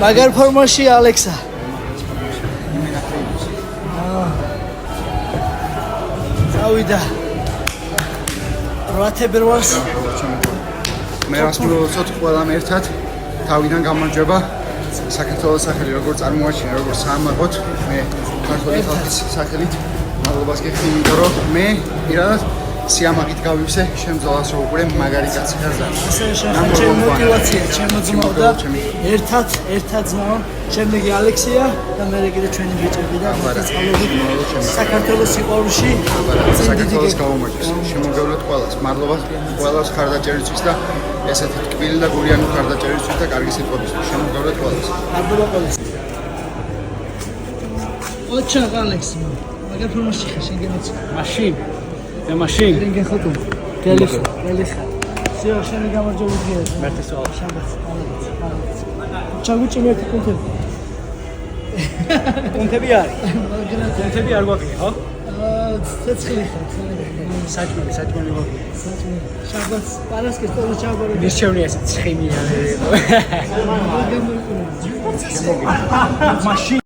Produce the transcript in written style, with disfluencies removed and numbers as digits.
მაგარ ფორმაში ალექსა. წავიდა. 8 თებერვალს. მე რას მოვუწოთ ყველამ ერთად თავიდან გამარჯვება საქართველოს სახელი როგორ წარმოაჩინა როგორ საამაყოთ მე ქართული ხალხის სახელით მადლობას გიხდი იმიტომ რომ მე პირადად სიამაყით გავივსე შემძლას რო უკვე მაგარი კაცი ხარ და ჩემი мотиваცია ჩემო ძმაო და ერთად ძმაო შემდეგი ალექსია და მე კიდე ჩვენი ბიჭები და მოწავლობთ საქართველოს სიყვარულში საქართველოს გავუმარჯოს შემოგევლოთ ყველას მადლობა ყველას ხარდაჭერისთვის და ესეთი ტკბილი და გურიანი ხარდაჭერისთვის და კარგი სიტყვებისთვის შემოგევლოთ ყველას მადლობა ყველას ოჩა ალექსი მაგარ ფორმაში ხარ შენ გემოწი მაშინ და მაშინ რენგენ ხოთო გელიხა всё შენ გამარჯვებული ხარ მერტე სულ შაბათს ჩაგუჭი მერტე კონტები კონტები არის კონტები არ გვაქვს ხო ცეცხლი ხარ საჭმელი გვაქვს შაბათს პარასკევს თორე ჩავაბარე მირჩევნია ეს ცხიმი არის მაშინ